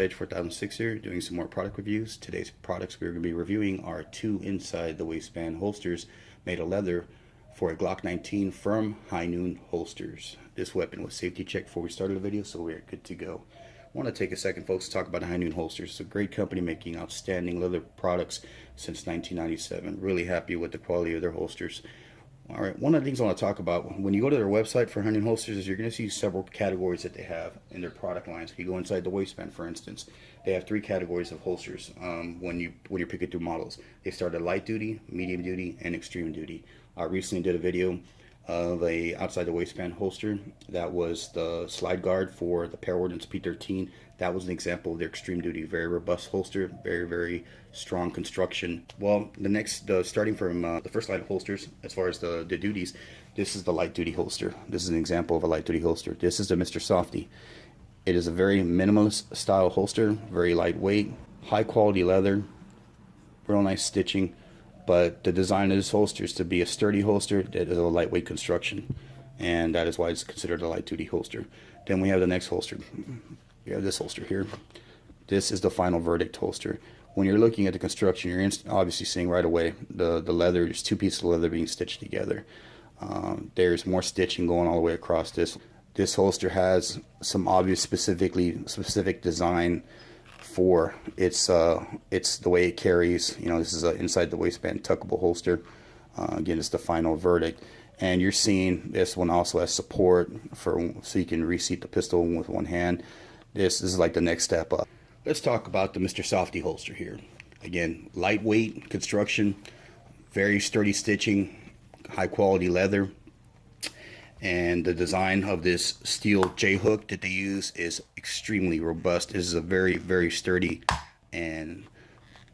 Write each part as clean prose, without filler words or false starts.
Edge 4006 here, doing some more product reviews. Today's products we're going to be reviewing are two inside the waistband holsters made of leather for a Glock 19 from High Noon Holsters. This weapon was safety checked before we started the video, so we're good to go. I want to take a second, folks, to talk about High Noon Holsters. It's a great company making outstanding leather products since 1997. Really happy with the quality of their holsters. All right, one of the things I want to talk about, when you go to their website for High Noon Holsters, is you're going to see several categories that they have in their product lines. If you go inside the waistband, for instance, they have three categories of holsters when you're picking through models. They start at light duty, medium duty, and extreme duty. I recently did a video of a outside the waistband holster that was the slide guard for the Pair Ordnance P13. That was an example of their extreme duty, very robust holster, very strong construction. Well, starting from the first line of holsters, as far as the duties, this is the light duty holster. This is an example of a light duty holster. This is the Mr. Softy. It is a very minimalist style holster, very lightweight, high quality leather, real nice stitching. But the design of this holster is to be a sturdy holster that is a lightweight construction, and that is why it's considered a light duty holster. Then we have the next holster. We have this holster here. This is the Final Verdict holster. When you're looking at the construction, you're obviously seeing right away the leather. There's two pieces of leather being stitched together. There's more stitching going all the way across this. This holster has some obvious specific design for it's the way it carries. You know, this is a inside the waistband tuckable holster. Again, it's the Final Verdict, and you're seeing this one also has support so you can reseat the pistol with one hand. This is like the next step up. Let's talk about the Mr. Softy holster here. Again, lightweight construction, very sturdy stitching, high quality leather. And the design of this steel J-hook that they use is extremely robust. This is a very sturdy and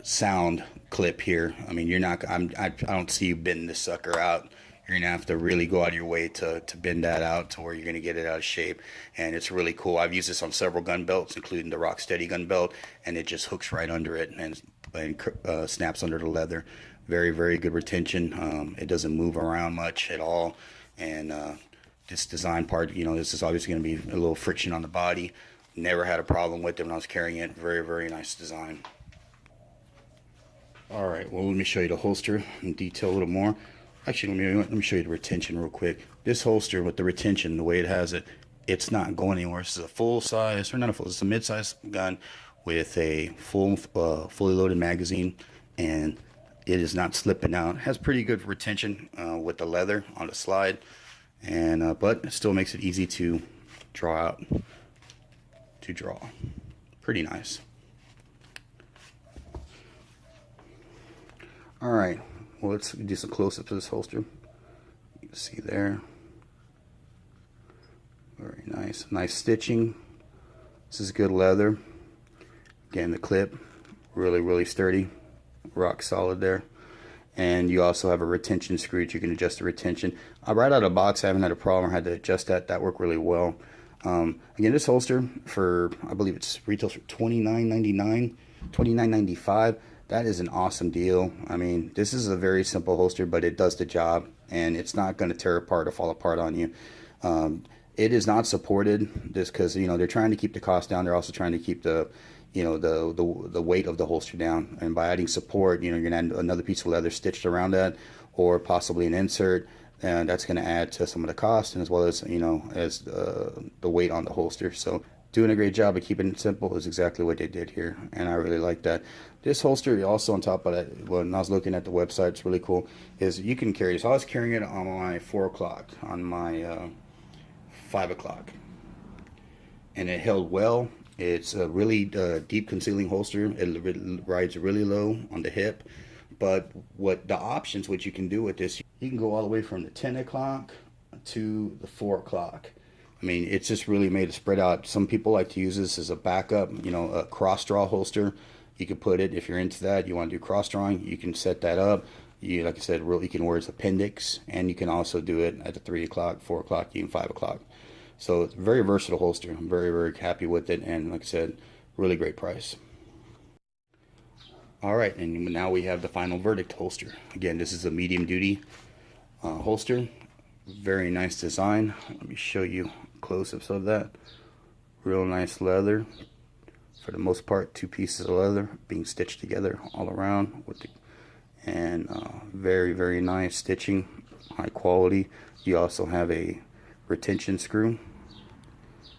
sound clip here. I mean, I don't see you bending this sucker out. You're gonna have to really go out of your way to bend that out to where you're gonna get it out of shape. And it's really cool. I've used this on several gun belts, including the Rocksteady gun belt, and it just hooks right under it and snaps under the leather. Very good retention. It doesn't move around much at all. And this design part, you know, this is obviously going to be a little friction on the body. Never had a problem with it when I was carrying it. Very nice design. All right, well, let me show you the holster in detail a little more. Actually, let me show you the retention real quick. This holster with the retention, the way it has it, it's not going anywhere. This is a full size, or not a full, it's a mid-size gun with a fully loaded magazine, and it is not slipping out. It has pretty good retention with the leather on the slide. And but it still makes it easy to draw out. Pretty nice. All right, well, let's do some close-ups of this holster. You can see there, very nice stitching. This is good leather. Again, the clip really sturdy, rock solid there. And you also have a retention screw that you can adjust the retention. Right out of the box, I haven't had a problem. I had to adjust that. That worked really well. Again, this holster for, I believe it's retails for $29.99, $29.95. That is an awesome deal. I mean, this is a very simple holster, but it does the job, and it's not going to tear apart or fall apart on you. It is not supported, just because, you know, they're trying to keep the cost down. They're also trying to keep the weight of the holster down, and by adding support, you know, you're gonna add another piece of leather stitched around that, or possibly an insert, and that's going to add to some of the cost, and as well as, you know, as the weight on the holster. So doing a great job of keeping it simple is exactly what they did here, and I really like that. This holster also, on top of that, when I was looking at the website, it's really cool, is you can carry this. I was carrying it on my 4 o'clock, on my 5 o'clock, and it held well. It's a really deep concealing holster. It rides really low on the hip. But what you can do with this, you can go all the way from the 10 o'clock to the 4 o'clock. I mean, it's just really made to spread out. Some people like to use this as a backup, you know, a cross draw holster. You can put it, if you're into that, you want to do cross drawing, you can set that up. Like I said, you can wear its appendix, and you can also do it at the 3 o'clock, 4 o'clock, even 5 o'clock. So it's a very versatile holster. I'm very happy with it, and like I said, really great price. All right, and now we have the Final Verdict holster. Again, this is a medium duty holster. Very nice design. Let me show you close-ups of that. Real nice leather. for the most part, 2 pieces of leather being stitched together all around with the, and very, very nice stitching, high quality. You also have a retention screw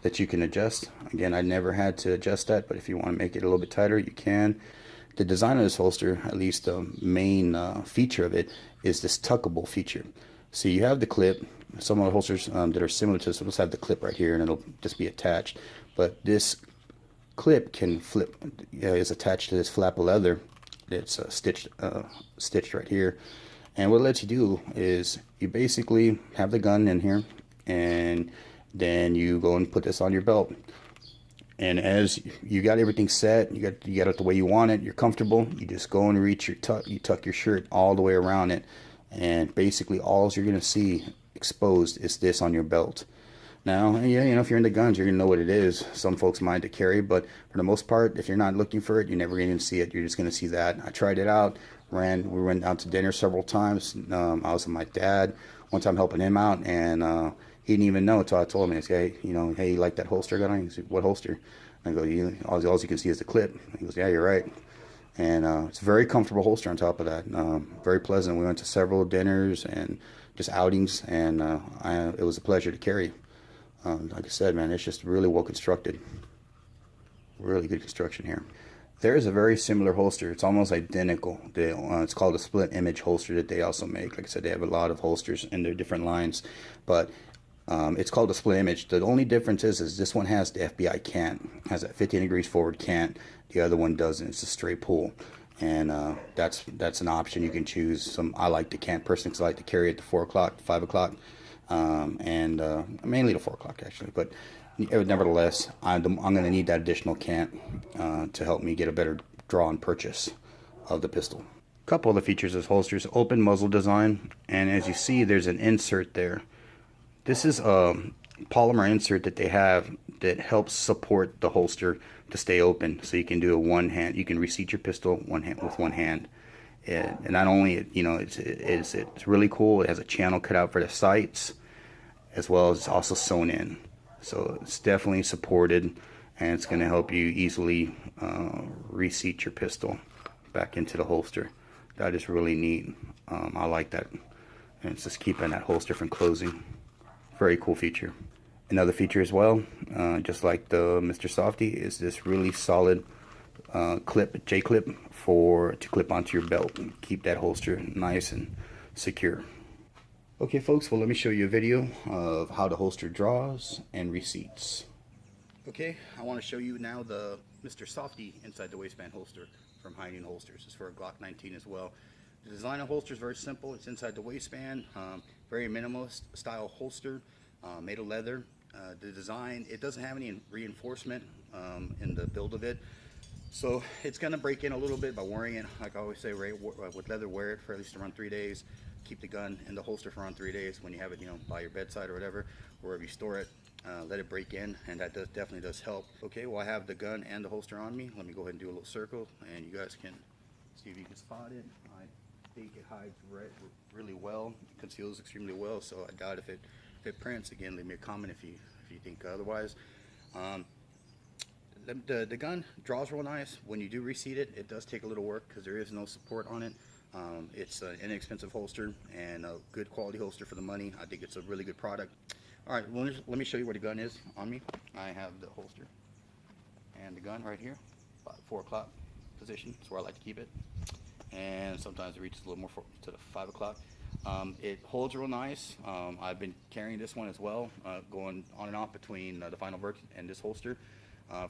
that you can adjust. Again, I never had to adjust that, but if you want to make it a little bit tighter, you can. The design of this holster, at least the main feature of it, is this tuckable feature. So you have the clip. Some of the holsters that are similar to this will just have the clip right here and it'll just be attached. But this clip can flip, is attached to this flap of leather that's stitched right here. And what it lets you do is you basically have the gun in here, and then you go and put this on your belt. And as you got everything set, you got it the way you want it, you're comfortable, you just go and reach your you tuck your shirt all the way around it, and basically all you're gonna see exposed is this on your belt. Now, yeah, you know, if you're into guns, you're gonna know what it is. Some folks mind to carry, but for the most part, if you're not looking for it, you're never gonna see it. You're just gonna see that. I tried it out. We went out to dinner several times. I was with my dad one time helping him out, and he didn't even know until I told him. I said, hey, you know, hey, you like that holster gun? He said, what holster? I go, all you can see is the clip. He goes, yeah, you're right. And it's a very comfortable holster on top of that. Very pleasant. We went to several dinners and just outings, and it was a pleasure to carry. Like I said, man, it's just really well constructed. Really good construction here. There is a very similar holster. It's almost identical. It's called a split image holster that they also make. Like I said, they have a lot of holsters in their different lines, but it's called a split image. The only difference is this one has the FBI cant, has that 15 degrees forward cant. The other one doesn't. It's a straight pull, and that's an option you can choose. I like the cant person because I like to carry it to 4 o'clock, 5 o'clock, and mainly to 4 o'clock actually. But nevertheless, I'm going to need that additional cant to help me get a better draw and purchase of the pistol. A couple of the features of this holster is open muzzle design, and as you see, there's an insert there. This is a polymer insert that they have that helps support the holster to stay open, so you can do a one hand. You can reseat your pistol with one hand. And not only, you know, it's really cool. It has a channel cut out for the sights, as well as it's also sewn in. So it's definitely supported, and it's going to help you easily reseat your pistol back into the holster. That is really neat. I like that. And it's just keeping that holster from closing. Very cool feature. Another feature as well, just like the Mr. Softy, is this really solid clip, J-clip, to clip onto your belt and keep that holster nice and secure. Okay folks, well let me show you a video of how the holster draws and receipts. Okay, I want to show you now the Mr. Softy inside the waistband holster from High Noon Holsters. It's for a Glock 19 as well. The design of the holster is very simple. It's inside the waistband, very minimalist style holster, made of leather. The design, it doesn't have any reinforcement in the build of it. So it's going to break in a little bit by wearing it. Like I always say, with leather, wear it for at least around 3 days. Keep the gun in the holster for around 3 days. When you have it, you know, by your bedside or whatever, wherever you store it, let it break in, and that definitely does help. Okay, well I have the gun and the holster on me. Let me go ahead and do a little circle, and you guys can see if you can spot it. I think it hides really well, it conceals extremely well. So I doubt if it prints. Again, leave me a comment if you think otherwise. The gun draws real nice. When you do reseat it, it does take a little work because there is no support on it. It's an inexpensive holster and a good quality holster for the money. I think it's a really good product. All right, well, let me show you where the gun is on me. I have the holster and the gun right here, about 4 o'clock position. That's where I like to keep it. And sometimes it reaches a little more to the 5 o'clock. It holds real nice. I've been carrying this one as well, going on and off between the Final Verdict and this holster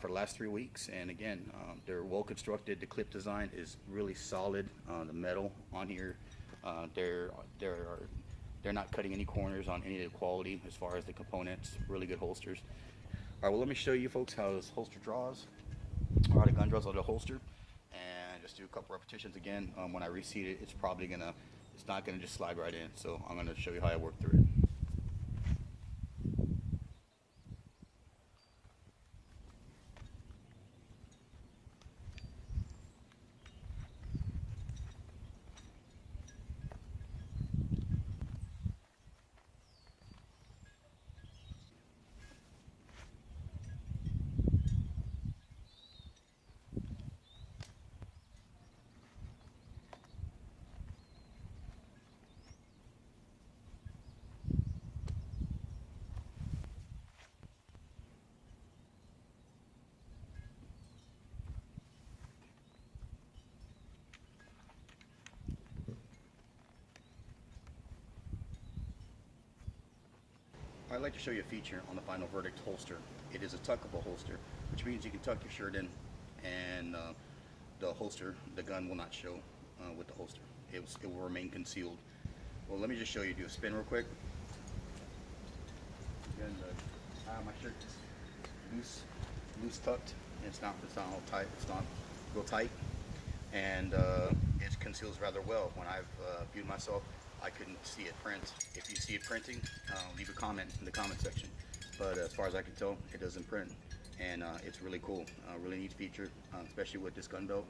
for the last 3 weeks. And again, they're well constructed. The clip design is really solid. The metal on here, they're not cutting any corners on any of the quality as far as the components. Really good holsters. All right, well let me show you folks how this holster draws, or how the gun draws out of the holster, and just do a couple repetitions again. When I reseat it, it's not gonna just slide right in. So I'm gonna show you how I work through it. I'd like to show you a feature on the Final Verdict holster. It is a tuckable holster, which means you can tuck your shirt in and the holster, the gun will not show with the holster. It will remain concealed. Well, let me just show you. Do a spin real quick. And my shirt is loose tucked. It's not all tight. It's not real tight, and it conceals rather well. When I've viewed myself, I couldn't see it print. If you see it printing, leave a comment in the comment section. But as far as I can tell, it doesn't print, and it's really cool. Really neat feature, especially with this gun belt,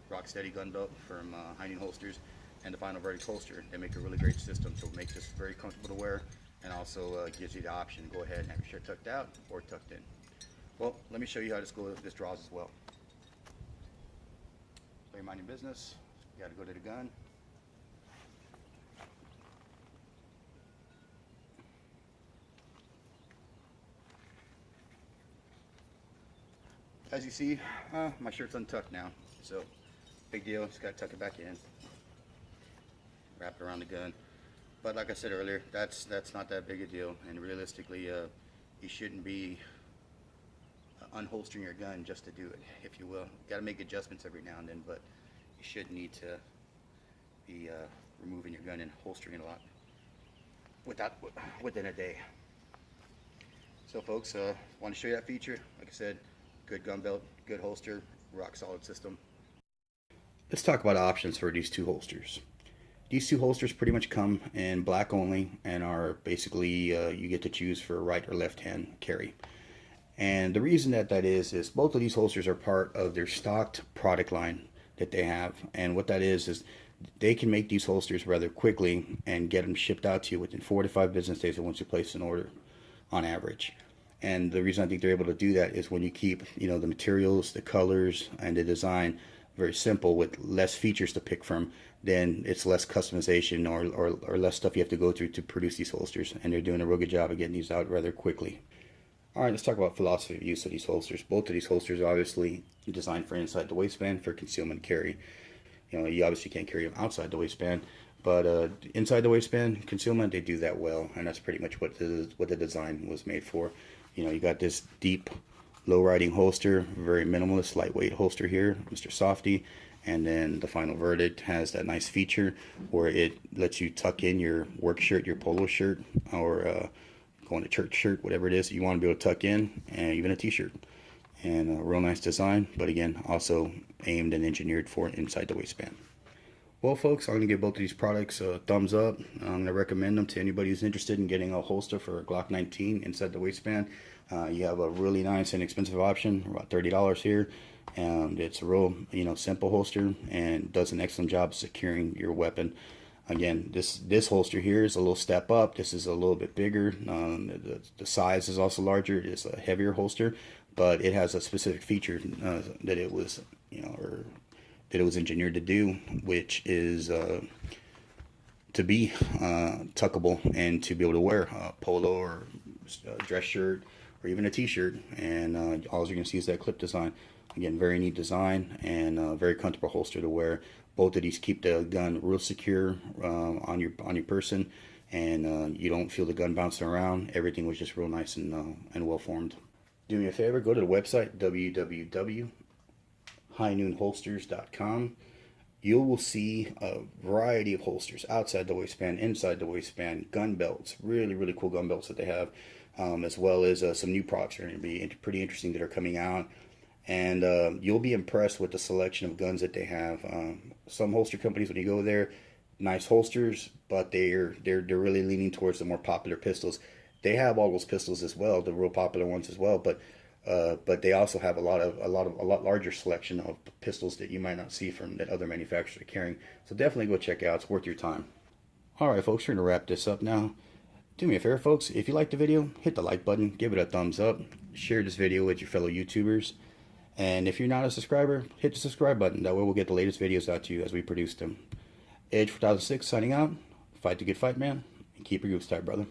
rock steady gun belt from High Noon Holsters and the Final Verdict holster. They make a really great system to make this very comfortable to wear, and also gives you the option to go ahead and have your shirt tucked out or tucked in. Well, let me show you how this draws as well. So you mind your business. You got to go to the gun. As you see, my shirt's untucked now, so big deal. Just got to tuck it back in, wrap it around the gun. But like I said earlier, that's not that big a deal, and realistically, you shouldn't be unholstering your gun just to do it, if you will. Got to make adjustments every now and then, but you shouldn't need to be removing your gun and holstering it a lot within a day. So folks, want to show you that feature. Like I said, good gun belt, good holster, rock solid system. Let's talk about options for these two holsters. These two holsters pretty much come in black only and are basically you get to choose for right or left hand carry. And the reason that is both of these holsters are part of their stocked product line that they have. And what that is they can make these holsters rather quickly and get them shipped out to you within 4 to 5 business days once you place an order on average. And the reason I think they're able to do that is when you keep, the materials, the colors, and the design very simple with less features to pick from, then it's less customization or less stuff you have to go through to produce these holsters. And they're doing a real good job of getting these out rather quickly. All right, let's talk about philosophy of use of these holsters. Both of these holsters are obviously designed for inside the waistband for concealment carry. You obviously can't carry them outside the waistband, but inside the waistband concealment, they do that well, and that's pretty much what the design was made for. You got this deep, low-riding holster, very minimalist, lightweight holster here, Mr. Softy, and then the Final Verdict has that nice feature where it lets you tuck in your work shirt, your polo shirt, or going to church shirt, whatever it is that you want to be able to tuck in, and even a t-shirt. And a real nice design, but again, also aimed and engineered for inside the waistband. Well folks, I'm going to give both of these products a thumbs up. I'm going to recommend them to anybody who's interested in getting a holster for a Glock 19 inside the waistband. You have a really nice and expensive option, about $30 here, and it's a real simple holster and does an excellent job of securing your weapon. Again, this holster here is a little step up. This is a little bit bigger. The size is also larger. It is a heavier holster, but it has a specific feature that it was engineered to do, which is to be tuckable and to be able to wear a polo or a dress shirt or even a t-shirt. And all you're going to see is that clip design. Again, very neat design and very comfortable holster to wear. Both of these keep the gun real secure on your person, and you don't feel the gun bouncing around. Everything was just real nice and well formed. Do me a favor, go to the website www.highnoonholsters.com. You will see a variety of holsters outside the waistband, inside the waistband, gun belts, really cool gun belts that they have, as well as some new products that are going to be pretty interesting that are coming out. And you'll be impressed with the selection of guns that they have. Some holster companies, when you go there, nice holsters, but they're really leaning towards the more popular pistols. They have all those pistols as well, the real popular ones as well, but they also have a lot larger selection of pistols that you might not see from that other manufacturers are carrying. So definitely go check it out. It's worth your time. All right, folks, we're gonna wrap this up now. Do me a favor, folks. If you liked the video, hit the like button, give it a thumbs up, share this video with your fellow YouTubers. And if you're not a subscriber, hit the subscribe button. That way we'll get the latest videos out to you as we produce them. Edge 4006 signing out. Fight the good fight, man. And keep your goose tight, brother.